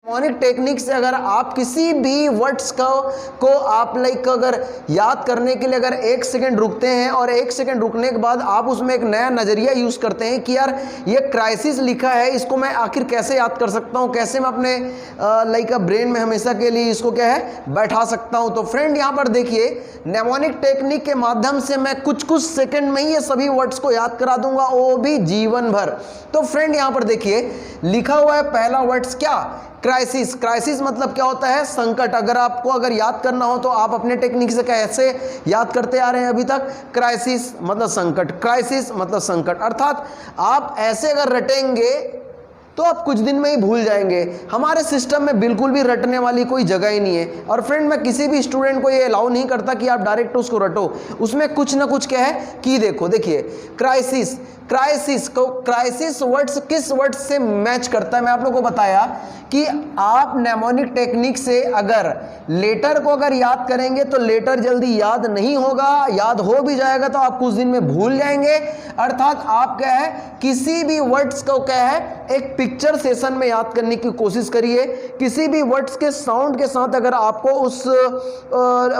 Mnemonic technique से अगर आप किसी भी वर्ड्स को आप अगर याद करने के लिए अगर 1 सेकंड रुकते हैं और 1 सेकंड रुकने के बाद आप उसमें एक नया नज़रिया यूज़ करते हैं कि यार ये क्राइसिस लिखा है, इसको मैं आखिर कैसे याद कर सकता हूँ, कैसे मैं अपने ब्रेन में हमेशा के लिए इसको क्या है बैठा सकता हूँ। तो फ्रेंड यहाँ पर देखिए, निमोनिक टेक्निक के माध्यम से मैं कुछ सेकंड में ही ये सभी वर्ड्स को याद करा दूंगा, वो भी जीवन भर। तो फ्रेंड यहाँ पर देखिए लिखा हुआ है पहला वर्ड्स क्या, क्राइसिस। क्राइसिस मतलब क्या होता है, संकट। अगर याद करना हो तो आप अपने टेक्निक से कैसे याद करते आ रहे हैं अभी तक, क्राइसिस मतलब संकट, क्राइसिस मतलब संकट। अर्थात आप ऐसे अगर रटेंगे तो आप कुछ दिन में ही भूल जाएंगे। हमारे सिस्टम में बिल्कुल भी रटने वाली कोई जगह ही नहीं है। और फ्रेंड मैं किसी भी स्टूडेंट को ये अलाउ नहीं करता कि आप डायरेक्ट उसको रटो, उसमें कुछ ना कुछ क्या है कि देखिए क्राइसिस, क्राइसिस वर्ड्स किस वर्ड से मैच करता है, मैं आप लोगों को बताया कि आप निमोनिक टेक्निक से अगर लेटर को अगर याद करेंगे तो लेटर जल्दी याद नहीं होगा, याद हो भी जाएगा तो आप कुछ दिन में भूल जाएंगे। अर्थात आप क्या है किसी भी वर्ड्स को क्या है एक पिक्चर सेशन में याद करने की कोशिश करिए। किसी भी वर्ड्स के साउंड के साथ अगर आपको उस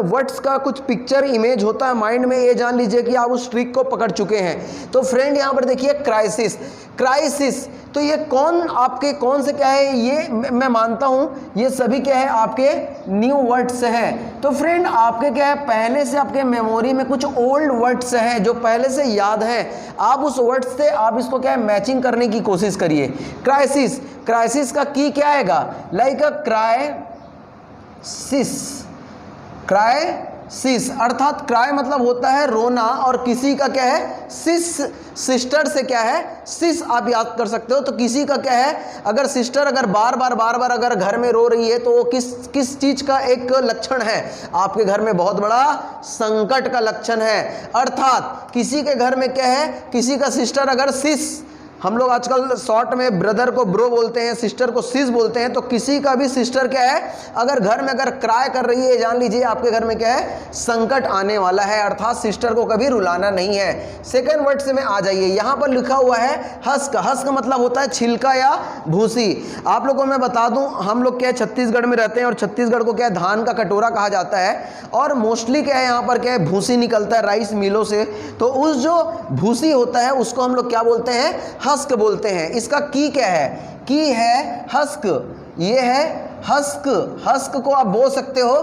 वर्ड्स का कुछ पिक्चर इमेज होता है माइंड में, ये जान लीजिए कि आप उस ट्रिक को पकड़ चुके हैं। तो फ्रेंड यहाँ पर देखिए क्राइसिस, क्राइसिस तो ये कौन से क्या है, ये मैं मानता हूँ ये सभी क्या है आपके न्यू वर्ड्स हैं। तो फ्रेंड आपके क्या है पहले से आपके मेमोरी में कुछ ओल्ड वर्ड्स हैं जो पहले से याद हैं, आप उस वर्ड्स से आप इसको क्या है मैचिंग करने की कोशिश करिए। क्राइसिस, क्राइसिस का की क्या आएगा, लाइक अ क्राइसिस, क्राइसिस अर्थात क्राई मतलब होता है रोना, और किसी का क्या है सिस्टर से क्या है सिस आप याद कर सकते हो। तो किसी का क्या है, अगर सिस्टर अगर बार बार अगर घर में रो रही है तो वो किस चीज का एक लक्षण है, आपके घर में बहुत बड़ा संकट का लक्षण है। अर्थात किसी के घर में क्या है, किसी का सिस्टर अगर सिस, हम लोग आजकल शॉर्ट में ब्रदर को ब्रो बोलते हैं, सिस्टर को सिस बोलते हैं, तो किसी का भी सिस्टर क्या है अगर घर में अगर क्राई कर रही है, जान लीजिए आपके घर में क्या है संकट आने वाला है। अर्थात सिस्टर को कभी रुलाना नहीं है। सेकंड वर्ड से में आ जाइए, यहाँ पर लिखा हुआ है हस्क। हस्क मतलब होता है छिलका या भूसी। आप लोगों को मैं बता दूं हम लोग क्या है छत्तीसगढ़ में रहते हैं और छत्तीसगढ़ को क्या है धान का कटोरा कहा जाता है, और मोस्टली क्या है यहाँ पर क्या है भूसी निकलता है राइस मिलों से। तो उस जो भूसी होता है उसको हम लोग क्या बोलते हैं, हस्क बोलते हैं। इसका की क्या है, की है हस्क, ये है हस्क। हस्क को आप बोल सकते हो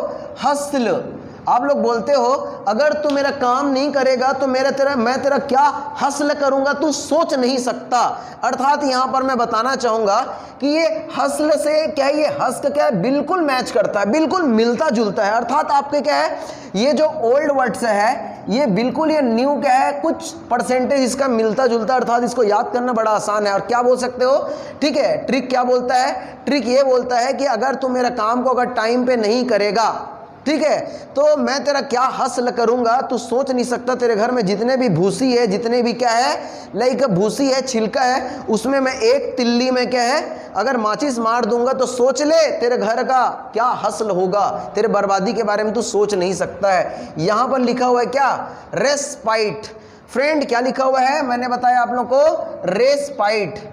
हस्ल। आप लोग बोलते हो अगर तू मेरा काम नहीं करेगा तो मैं तेरा क्या हस्ल करूंगा, तू सोच नहीं सकता। अर्थात यहां पर मैं बताना चाहूंगा कि ये हस्ल से क्या है, ये हस्क क्या है बिल्कुल मैच करता है, बिल्कुल मिलता जुलता है। अर्थात आपके क्या है ये जो ओल्ड वर्ड्स है ये बिल्कुल ये न्यू क्या है कुछ परसेंटेज इसका मिलता जुलता। अर्थात इसको याद करना बड़ा आसान है। और क्या बोल सकते हो, ठीक है ट्रिक क्या बोलता है, ट्रिक ये बोलता है कि अगर तू मेरा काम को अगर टाइम पे नहीं करेगा, ठीक है, तो मैं तेरा क्या हस्ल करूंगा, तू सोच नहीं सकता। तेरे घर में जितने भी भूसी है, जितने भी क्या है लाइक भूसी है, छिलका है, उसमें मैं एक तिल्ली में क्या है अगर माचिस मार दूंगा तो सोच ले तेरे घर का क्या हस्ल होगा, तेरे बर्बादी के बारे में तू सोच नहीं सकता है। यहां पर लिखा हुआ है क्या, रेस्पाइट। फ्रेंड क्या लिखा हुआ है, मैंने बताया आप लोगों को रेस्पाइट।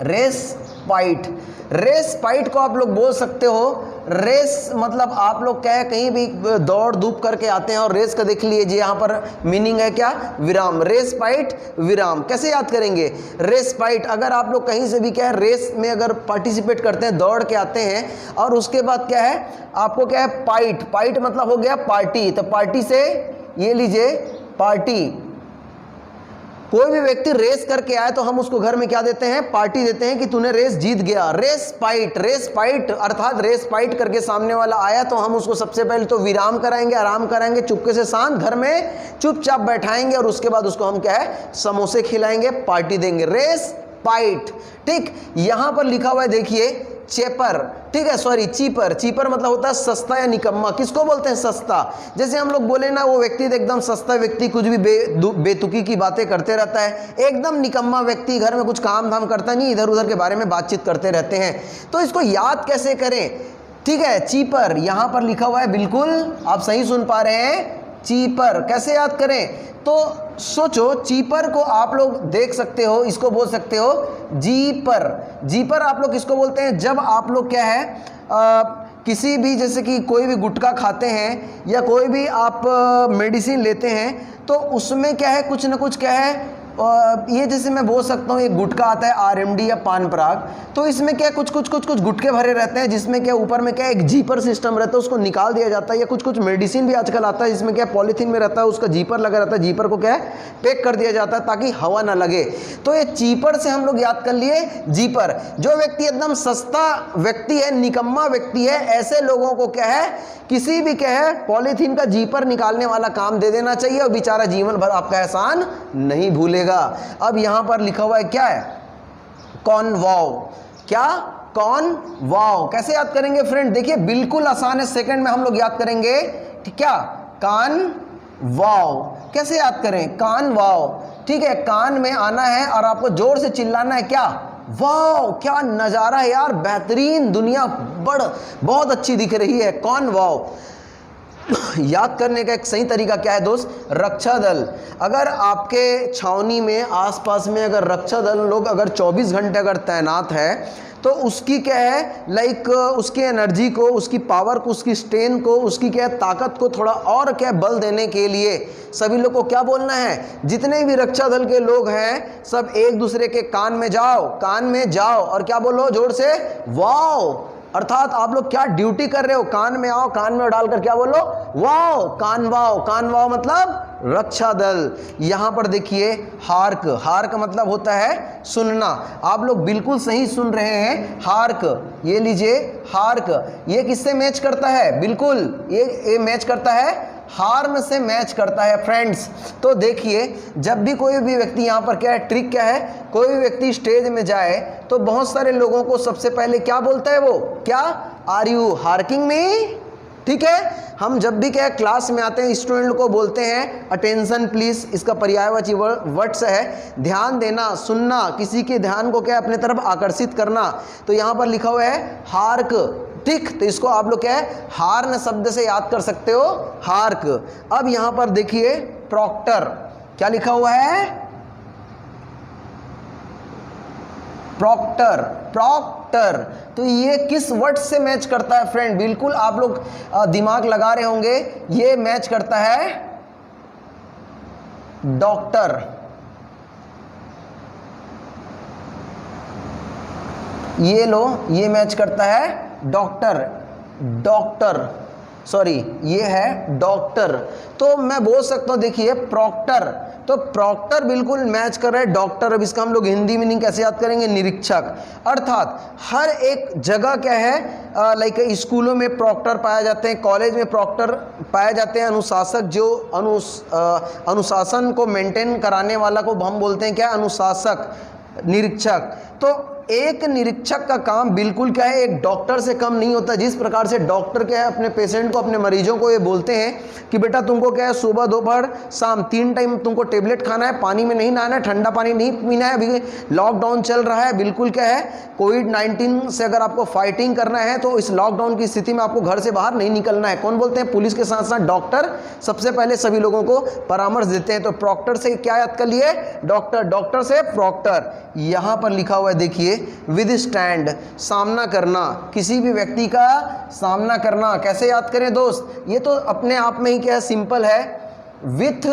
रेस्पाइट, रेस्पाइट को आप लोग बोल सकते हो। रेस मतलब आप लोग क्या है कहीं भी दौड़ धूप करके आते हैं और रेस का देख लीजिए यहाँ पर मीनिंग है क्या, विराम। रेस्पाइट विराम। कैसे याद करेंगे रेस्पाइट, अगर आप लोग कहीं से भी क्या है रेस में अगर पार्टिसिपेट करते हैं, दौड़ के आते हैं और उसके बाद क्या है आपको क्या है पाइट, पाइट मतलब हो गया पार्टी। तो पार्टी से ये लीजिए पार्टी, कोई भी व्यक्ति रेस करके आए तो हम उसको घर में क्या देते हैं, पार्टी देते हैं कि तूने रेस जीत गया। रेस्पाइट, रेस्पाइट अर्थात रेस्पाइट करके सामने वाला आया तो हम उसको सबसे पहले तो विराम कराएंगे, आराम कराएंगे, चुपके से शांत घर में चुपचाप बैठाएंगे और उसके बाद उसको हम क्या है समोसे खिलाएंगे, पार्टी देंगे। रेस्पाइट, ठीक। यहां पर लिखा हुआ है देखिए चेपर, ठीक है सॉरी चीपर। चीपर मतलब होता है सस्ता या निकम्मा। किसको बोलते हैं, सस्ता। जैसे हम लोग बोले ना वो व्यक्ति एकदम सस्ता व्यक्ति कुछ भी बेतुकी की बातें करते रहता है। एकदम निकम्मा व्यक्ति घर में कुछ काम धाम करता नहीं, इधर उधर के बारे में बातचीत करते रहते हैं। तो इसको याद कैसे करें, ठीक है चीपर यहां पर लिखा हुआ है, बिल्कुल आप सही सुन पा रहे हैं, चीपर। कैसे याद करें, तो सोचो चीपर को आप लोग देख सकते हो, इसको बोल सकते हो जीपर। जीपर आप लोग किसको बोलते हैं? जब आप लोग क्या है किसी भी जैसे कि कोई भी गुटखा खाते हैं या कोई भी आप मेडिसिन लेते हैं तो उसमें क्या है कुछ ना कुछ क्या है ये जैसे मैं बोल सकता हूँ एक गुटखा आता है आरएमडी या पान पराग, तो इसमें क्या कुछ गुटखे भरे रहते हैं जिसमें क्या ऊपर में क्या एक जीपर सिस्टम रहता है, उसको निकाल दिया जाता है। या कुछ मेडिसिन भी आजकल आता है जिसमें क्या पॉलीथीन में रहता है, उसका जीपर लगा रहता है, जीपर को क्या है पैक कर दिया जाता है ताकि हवा ना लगे। तो ये चीपर से हम लोग याद कर लिए जीपर। जो व्यक्ति एकदम सस्ता व्यक्ति है, निकम्मा व्यक्ति है, ऐसे लोगों को क्या है किसी भी क्या है पॉलीथीन का जीपर निकालने वाला काम दे देना चाहिए और बेचारा जीवन भर आपका एहसान नहीं भूलेगा। अब यहां पर लिखा हुआ है क्या है? कॉनवॉव। क्या? कॉनवॉव। कैसे याद करेंगे फ्रेंड? देखिए बिल्कुल आसान है, सेकंड में हम लोग याद करेंगे। क्या? कानवाव। कैसे याद करें? कानवाव। ठीक है, कान में आना है और आपको जोर से चिल्लाना है क्या? वाह, क्या नजारा है यार, बेहतरीन, दुनिया बहुत अच्छी दिख रही है। कौन वाव। याद करने का एक सही तरीका क्या है दोस्त? रक्षा दल। अगर आपके छावनी में आसपास में अगर रक्षा दल लोग अगर 24 घंटे अगर तैनात है तो उसकी क्या है लाइक उसकी एनर्जी को, उसकी पावर को, उसकी स्ट्रेंथ को, उसकी क्या है ताकत को थोड़ा और क्या बल देने के लिए सभी लोग को क्या बोलना है? जितने भी रक्षा दल के लोग हैं सब एक दूसरे के कान में जाओ और क्या बोलो जोर से? वाओ। अर्थात आप लोग क्या ड्यूटी कर रहे हो? कान में आओ, कान में डालकर क्या बोलो? वाओ, कानवाओ। कानवाओ मतलब रक्षा दल। यहां पर देखिए हार्क। हार्क मतलब होता है सुनना। आप लोग बिल्कुल सही सुन रहे हैं, हार्क। ये लीजिए हार्क, ये किससे मैच करता है? बिल्कुल ये मैच करता है हार्न से मैच करता है फ्रेंड्स। तो देखिए जब भी कोई भी व्यक्ति यहाँ पर क्या है ट्रिक क्या है, कोई भी व्यक्ति स्टेज में जाए तो बहुत सारे लोगों को सबसे पहले क्या बोलता है वो? क्या? आर यू हार्किंग मी? ठीक है, हम जब भी क्या क्लास में आते हैं स्टूडेंट को बोलते हैं अटेंशन प्लीज। इसका पर्यायवाची वर्ड्स है ध्यान देना, सुनना, किसी के ध्यान को क्या अपने तरफ आकर्षित करना। तो यहाँ पर लिखा हुआ है हार्क। ठीक, तो इसको आप लोग क्या है हार्न शब्द से याद कर सकते हो, हार्क। अब यहां पर देखिए प्रॉक्टर। क्या लिखा हुआ है? प्रॉक्टर। प्रॉक्टर तो ये किस वर्ड से मैच करता है फ्रेंड? बिल्कुल आप लोग दिमाग लगा रहे होंगे, ये मैच करता है डॉक्टर। ये लो, ये मैच करता है डॉक्टर, सॉरी ये है डॉक्टर। तो मैं बोल सकता हूं देखिए प्रॉक्टर, तो प्रॉक्टर बिल्कुल मैच कर रहा है डॉक्टर। अब इसका हम लोग हिंदी मीनिंग कैसे याद करेंगे? निरीक्षक। अर्थात हर एक जगह क्या है लाइक स्कूलों में प्रॉक्टर पाए जाते हैं, कॉलेज में प्रॉक्टर पाए जाते हैं, अनुशासक जो अनुशासन को मेंटेन कराने वाला को हम बोलते हैं क्या? अनुशासक, निरीक्षक। तो एक निरीक्षक का काम बिल्कुल क्या है एक डॉक्टर से कम नहीं होता। जिस प्रकार से डॉक्टर क्या है अपने पेशेंट को, अपने मरीजों को ये बोलते हैं कि बेटा तुमको क्या है सुबह दोपहर शाम 3 टाइम तुमको टेबलेट खाना है, पानी में नहीं नहाना है, ठंडा पानी नहीं पीना है, अभी लॉकडाउन चल रहा है, बिल्कुल क्या है कोविड-19 से अगर आपको फाइटिंग करना है तो इस लॉकडाउन की स्थिति में आपको घर से बाहर नहीं निकलना है। कौन बोलते हैं? पुलिस के साथ साथ डॉक्टर सबसे पहले सभी लोगों को परामर्श देते हैं। तो प्रॉक्टर से क्या याद कर लिए? डॉक्टर। डॉक्टर से प्रॉक्टर। यहां पर लिखा हुआ है देखिए विद स्टैंड, सामना करना, किसी भी व्यक्ति का सामना करना। कैसे याद करें दोस्त? ये तो अपने आप में ही क्या सिंपल है, विथ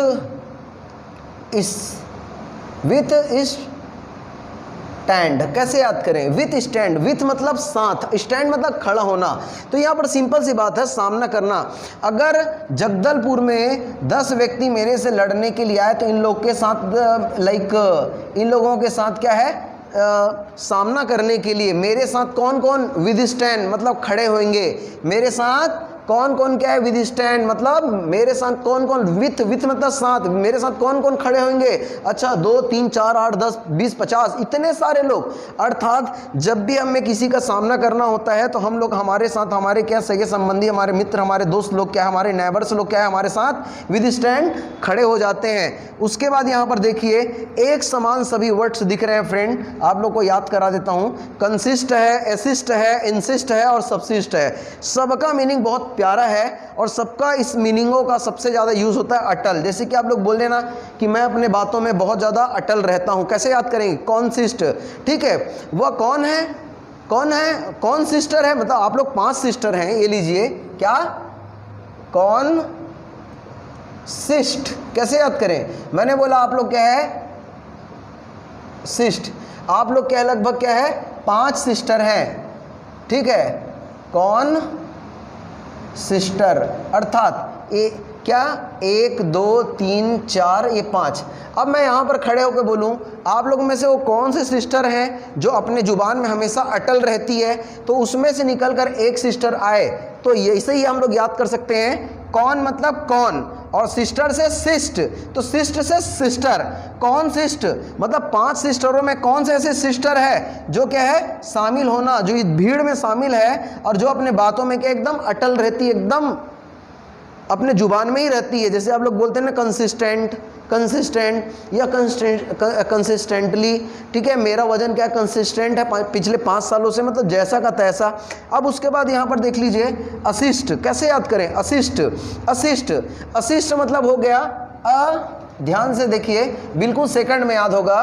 स्टैंड। कैसे याद करें? With stand. विथ मतलब साथ, स्टैंड मतलब खड़ा होना। तो यहाँ पर सिंपल सी बात है सामना करना। अगर जगदलपुर में 10 व्यक्ति मेरे से लड़ने के लिए आए तो इन लोग के साथ इन लोगों के साथ क्या है सामना करने के लिए मेरे साथ कौन कौन? विद स्टैंड मतलब खड़े होंगे। मेरे साथ कौन कौन क्या है? विद स्टैंड मतलब मेरे साथ कौन कौन? विथ मतलब साथ। मेरे साथ कौन कौन खड़े होंगे? अच्छा 2 3 4 8 10 20 50 इतने सारे लोग। अर्थात जब भी हमें किसी का सामना करना होता है तो हम लोग हमारे साथ हमारे क्या सगे संबंधी, हमारे मित्र, हमारे दोस्त लोग क्या है, हमारे नेबर्स लोग क्या है हमारे साथ विद स्टैंड खड़े हो जाते हैं। उसके बाद यहाँ पर देखिए एक समान सभी वर्ड्स दिख रहे हैं फ्रेंड, आप लोग को याद करा देता हूँ। कंसिस्ट है, एसिस्ट है, इंसिस्ट है और सबसिस्ट है। सबका मीनिंग बहुत प्यारा है और सबका इस मीनिंगों का सबसे ज़्यादा यूज़ होता है अटल। जैसे कि आप लोग बोल देना कि मैं अपने बातों में बहुत ज़्यादा अटल रहता हूँ, कैसे याद करेंगे? कॉन्सिस्ट। ठीक है, वह कौन है? कौन है? कौन सिस्टर है? मतलब आप लोग 5 सिस्टर हैं, ये लीजिए, क्या? कौन सिस्ट। कैसे याद करें? मैंने बोला आप लोग क्या है? सिस्ट। आप लोग क्या लगभग क्या है? 5 सिस्टर हैं। ठीक है, कौन सिस्टर अर्थात क्या 1 2 3 4 ये 5। अब मैं यहाँ पर खड़े होकर बोलूँ आप लोगों में से वो कौन से सिस्टर हैं जो अपने जुबान में हमेशा अटल रहती है, तो उसमें से निकलकर एक सिस्टर आए, तो ऐसे ही हम लोग याद कर सकते हैं। कौन मतलब कौन, और सिस्टर से सिस्ट, तो सिस्ट से सिस्टर। कौन सिस्ट मतलब 5 सिस्टरों में कौन से ऐसे सिस्टर है जो क्या है? शामिल होना, जो इस भीड़ में शामिल है और जो अपने बातों में क्या एकदम अटल रहती है, एकदम अपने जुबान में ही रहती है। जैसे आप लोग बोलते हैं ना कंसिस्टेंट, कंसिस्टेंट या कंसिस्टेंटली। ठीक है, मेरा वजन क्या कंसिस्टेंट है पिछले 5 सालों से, मतलब जैसा का तैसा। अब उसके बाद यहाँ पर देख लीजिए असिस्ट। कैसे याद करें? असिस्ट। असिस्ट, असिस्ट मतलब हो गया ध्यान से देखिए, बिल्कुल सेकंड में याद होगा।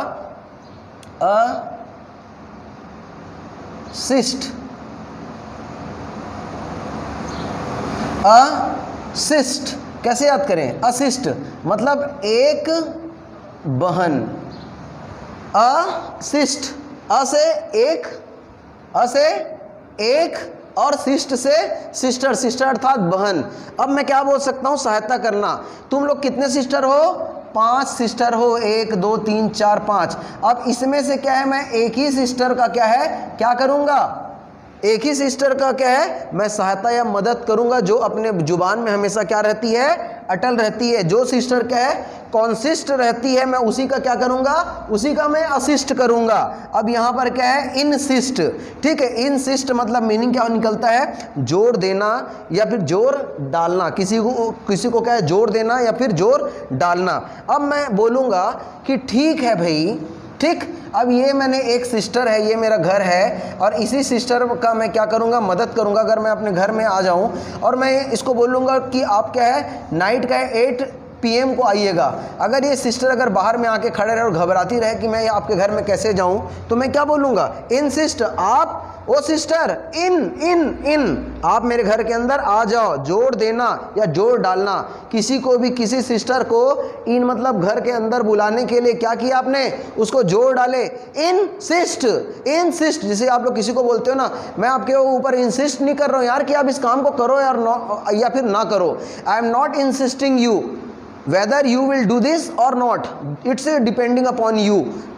असिस्ट, असिस्ट कैसे याद करें? असिस्ट मतलब एक बहन। असिस्ट, अ से एक, अ से एक और सिस्ट से सिस्टर, सिस्टर अर्थात बहन। अब मैं क्या बोल सकता हूँ? सहायता करना। तुम लोग कितने सिस्टर हो? 5 सिस्टर हो, 1 2 3 4 5। अब इसमें से क्या है? मैं एक ही सिस्टर का क्या है, क्या करूँगा? एक ही सिस्टर का क्या है? मैं सहायता या मदद करूंगा, जो अपने जुबान में हमेशा क्या रहती है? अटल रहती है। जो सिस्टर क्या है? कॉन्सिस्ट रहती है, मैं उसी का क्या करूंगा? उसी का मैं असिस्ट करूंगा। अब यहाँ पर क्या है? इनसिस्ट। ठीक है, इनसिस्ट मतलब मीनिंग क्या निकलता है? जोर देना या फिर जोर डालना। किसी को क्या है? जोर देना या फिर जोर डालना। अब मैं बोलूँगा कि ठीक है भाई, ठीक। अब ये मैंने एक सिस्टर है, ये मेरा घर है और इसी सिस्टर का मैं क्या करूँगा? मदद करूँगा। अगर मैं अपने घर में आ जाऊँ और मैं इसको बोलूँगा कि आप क्या है? नाइट का 8 PM को आइएगा। अगर ये सिस्टर अगर बाहर में आके खड़े रहे और घबराती रहे कि मैं आपके घर में कैसे जाऊँ, तो मैं क्या बोलूँगा? इनसिस्ट, आप ओ सिस्टर, इन आप मेरे घर के अंदर आ जाओ। जोर देना या जोर डालना। किसी को भी, किसी सिस्टर को इन मतलब घर के अंदर बुलाने के लिए क्या किया आपने? उसको जोर डाले। इनसिस्ट, इनसिस्ट। जैसे आप लोग किसी को बोलते हो ना, मैं आपके ऊपर इंसिस्ट नहीं कर रहा हूँ यार कि आप इस काम को करो या फिर ना करो। I am not insisting you whether you will do this or not, it's depending upon you।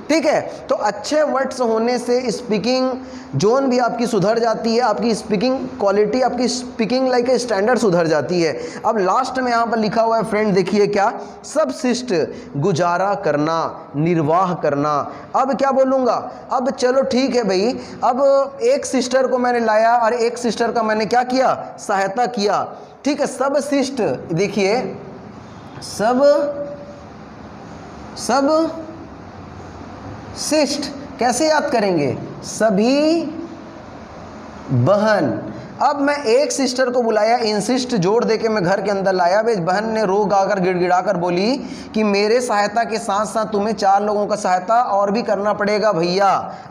ठीक है, तो अच्छे वर्ड्स होने से स्पीकिंग जोन भी आपकी सुधर जाती है, आपकी स्पीकिंग क्वालिटी, आपकी स्पीकिंग लाइक ए स्टैंडर्ड सुधर जाती है। अब लास्ट में यहाँ पर लिखा हुआ है फ्रेंड, देखिए क्या? सबसिस्ट, गुजारा करना, निर्वाह करना। अब क्या बोलूँगा? अब चलो ठीक है भाई, अब एक सिस्टर को मैंने लाया और एक सिस्टर का मैंने क्या किया? सहायता किया। ठीक है, सबसिस्ट, देखिए सब सिस्ट कैसे याद करेंगे? सभी बहन। अब मैं एक सिस्टर को बुलाया, इंसिस्ट जोड़ देके मैं घर के अंदर लाया। वे बहन ने रो गाकर गिड़गिड़ा कर बोली कि मेरे सहायता के साथ साथ तुम्हें 4 लोगों का सहायता और भी करना पड़ेगा भैया,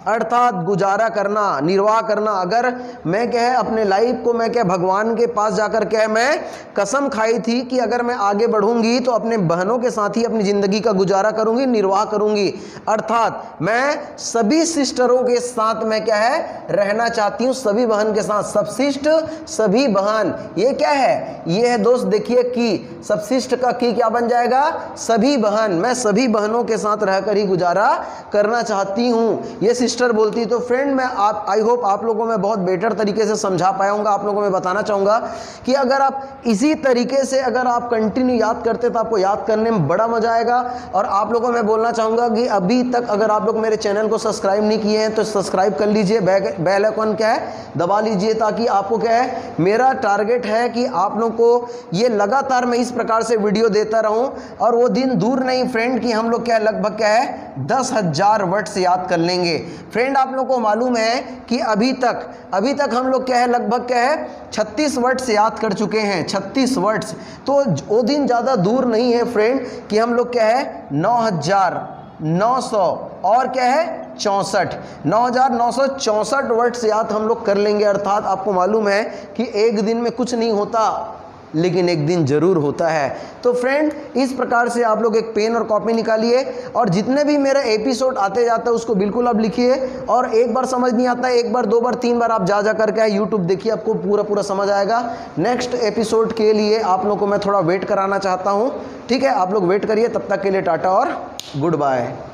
अर्थात गुजारा करना, निर्वाह करना। अगर मैं क्या है अपने लाइफ को, मैं क्या भगवान के पास जाकर क्या है, मैं कसम खाई थी कि अगर मैं आगे बढ़ूंगी तो अपने बहनों के साथ ही अपनी ज़िंदगी का गुजारा करूंगी, निर्वाह करूंगी। अर्थात मैं सभी सिस्टरों के साथ मैं क्या है रहना चाहती हूँ, सभी बहन के साथ। सबसिस्ट सभी बहन, ये क्या है? ये है दोस्त, देखिए कि सबसिस्ट का की क्या बन जाएगा? सभी बहन। मैं सभी बहनों के साथ रहकर ही गुजारा करना चाहती हूँ, ये सिस्टर बोलती। तो फ्रेंड, मैं आई होप आप लोगों में बहुत बेटर तरीके से समझा पाया हूँ। आप लोगों में बताना चाहूँगा कि अगर आप इसी तरीके से अगर आप कंटिन्यू याद करते तो आपको याद करने में बड़ा मजा आएगा। और आप लोगों में बोलना चाहूँगा कि अभी तक अगर आप लोग मेरे चैनल को सब्सक्राइब नहीं किए हैं तो सब्सक्राइब कर लीजिए, बेल आइकन क्या है दबा लीजिए, ताकि आप आपको क्या है, मेरा टारगेट है कि आप लोग को ये लगातार मैं इस प्रकार से वीडियो देता रहूं, और वो दिन दूर नहीं फ्रेंड कि हम लोग क्या लगभग क्या है 10,000 वर्ड्स याद कर लेंगे। फ्रेंड आप लोग को मालूम है कि अभी तक हम लोग क्या है लगभग क्या है 36 वर्ड्स याद कर चुके हैं, 36 वर्ड्स। तो वो दिन ज़्यादा दूर नहीं है फ्रेंड कि हम लोग क्या है 9,900 और क्या है 9,964 वर्ड्स याद हम लोग कर लेंगे। अर्थात आपको मालूम है कि एक दिन में कुछ नहीं होता, लेकिन एक दिन जरूर होता है। तो फ्रेंड इस प्रकार से आप लोग एक पेन और कॉपी निकालिए, और जितने भी मेरे एपिसोड आते जाते हैं उसको बिल्कुल आप लिखिए, और एक बार समझ नहीं आता है, एक बार, दो बार, तीन बार आप जा करके यूट्यूब देखिए, आपको पूरा समझ आएगा। नेक्स्ट एपिसोड के लिए आप लोग को मैं थोड़ा वेट कराना चाहता हूँ, ठीक है? आप लोग वेट करिए, तब तक के लिए टाटा और गुड बाय।